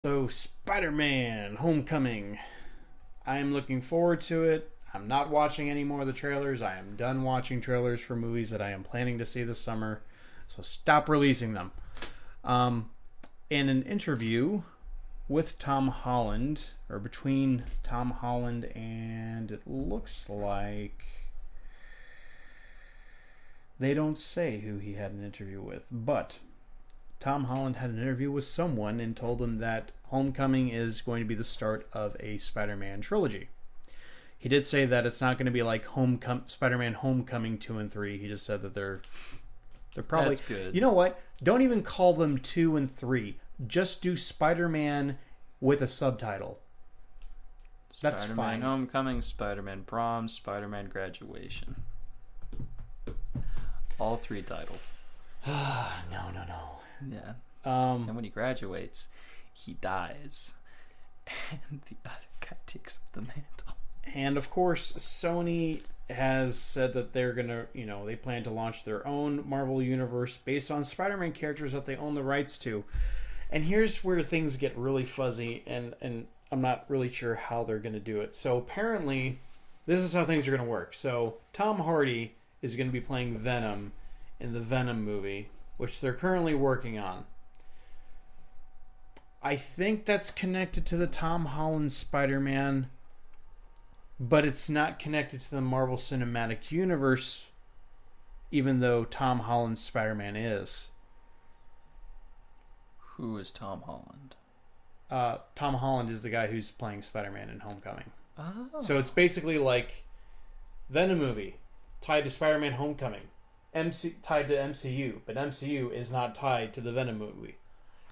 So, Spider-Man Homecoming. I am looking forward to it. I'm not watching any more of the trailers. I am done watching trailers for movies that I am planning to see this summer. So, stop releasing them. Um, in an interview with Tom Holland, or between Tom Holland and it looks like they don't say who he had an interview with, but Tom Holland had an interview with someone and told him that Homecoming is going to be the start of a Spider-Man trilogy. He did say that it's not going to be like Spider-Man Homecoming 2 and 3. He just said that they're probably... That's good. You know what? Don't even call them 2 and 3. Just do Spider-Man with a subtitle. That's Spider-Man fine. Homecoming, Spider-Man Prom, Spider-Man Graduation. All three titles. No. Yeah. And when he graduates, he dies. And the other guy takes up the mantle. And of course, Sony has said that they're going to, they plan to launch their own Marvel Universe based on Spider-Man characters that they own the rights to. And here's where things get really fuzzy, and I'm not really sure how they're going to do it. So apparently, this is how things are going to work. So Tom Hardy is going to be playing Venom in the Venom movie, which they're currently working on. I think that's connected to the Tom Holland Spider-Man, but it's not connected to the Marvel Cinematic Universe, even though Tom Holland's Spider-Man is. Who is Tom Holland? Tom Holland is the guy who's playing Spider-Man in Homecoming. Oh. So it's basically like Venom movie tied to Spider-Man Homecoming. Tied to MCU, but MCU is not tied to the Venom movie.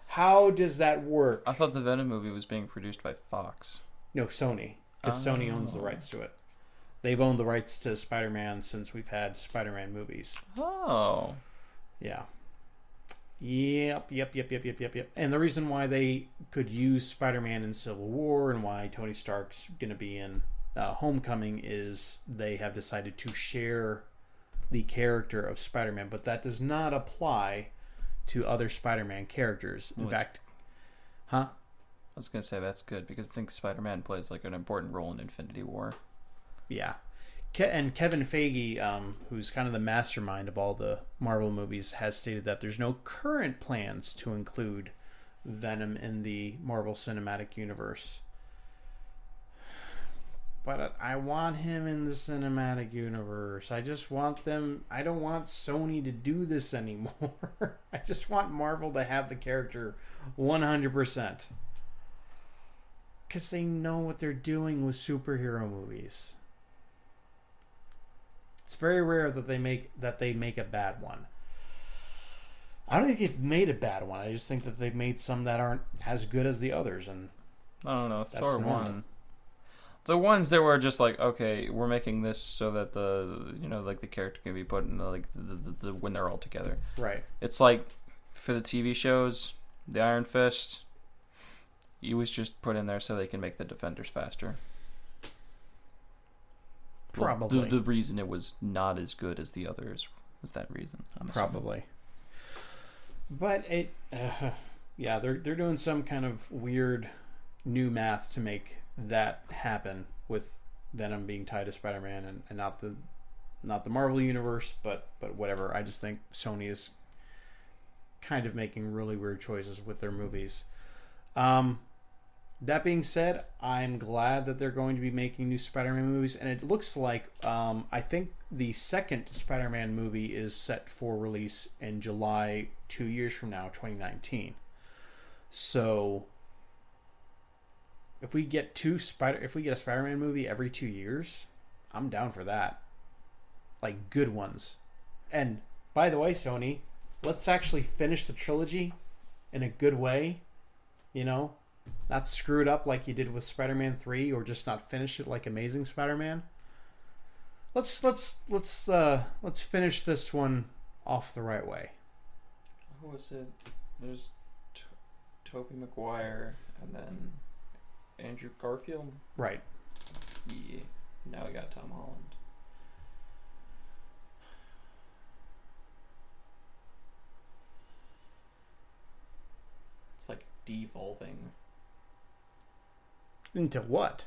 How does that work? I thought the Venom movie was being produced by Fox. No, Sony. Because Sony owns the rights to it. They've owned the rights to Spider-Man since we've had Spider-Man movies. Oh. Yeah. Yep. And the reason why they could use Spider-Man in Civil War and why Tony Stark's going to be in Homecoming is they have decided to share the character of Spider-Man, but that does not apply to other Spider-Man characters. In fact, I was going to say that's good because I think Spider-Man plays like an important role in Infinity War. Yeah. And Kevin Feige, who's kind of the mastermind of all the Marvel movies, has stated that there's no current plans to include Venom in the Marvel Cinematic Universe. But I want him in the cinematic universe. I just want them... I don't want Sony to do this anymore. I just want Marvel to have the character 100%. Because they know what they're doing with superhero movies. It's very rare that they make a bad one. I don't think they've made a bad one. I just think that they've made some that aren't as good as the others. And I don't know. that's Thor normal. 1. The ones that were just like, okay, we're making this so that the character can be put in the when they're all together. Right. It's like for the TV shows, the Iron Fist, he was just put in there so they can make the defenders faster. Probably. Well, the reason it was not as good as the others was that reason. Probably. But it, yeah, they're doing some kind of weird new math to make that happen with Venom being tied to Spider-Man and not the Marvel universe, but whatever. I just think Sony is kind of making really weird choices with their movies. That being said, I'm glad that they're going to be making new Spider-Man movies, and it looks like I think the second Spider-Man movie is set for release in July 2 years from now, 2019. So if we get a Spider-Man movie every 2 years, I'm down for that. Like good ones. And by the way, Sony, let's actually finish the trilogy in a good way. Not screw it up like you did with Spider-Man 3, or just not finish it like Amazing Spider-Man. Let's finish this one off the right way. Who was it? There's Tobey Maguire and then Andrew Garfield. Right. Yeah. Now we got Tom Holland. It's like devolving. Into what?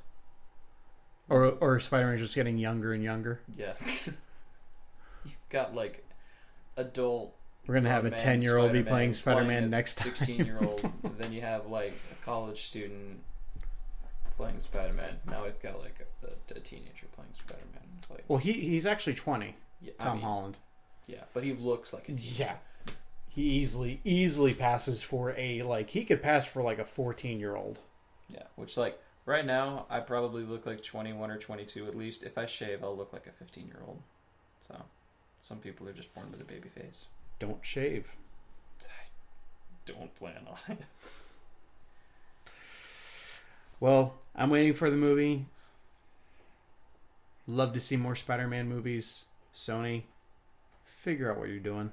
Or Spider-Man's just getting younger and younger? Yeah. You've got like adult. We're gonna have a 10-year-old be playing Spider-Man next time. 16-year-old. Then you have like a college student playing Spider-Man. Now we've got like a teenager playing Spider-Man. It's like, well, he's actually 20. yeah, Tom Holland. Yeah, but he looks like a teenager. Yeah. He easily passes for he could pass for like a 14-year-old. Yeah, which like right now I probably look like 21 or 22 at least. If I shave, I'll look like a 15-year-old. So, some people are just born with a baby face. Don't shave. I don't plan on it. Well, I'm waiting for the movie. Love to see more Spider-Man movies. Sony, figure out what you're doing.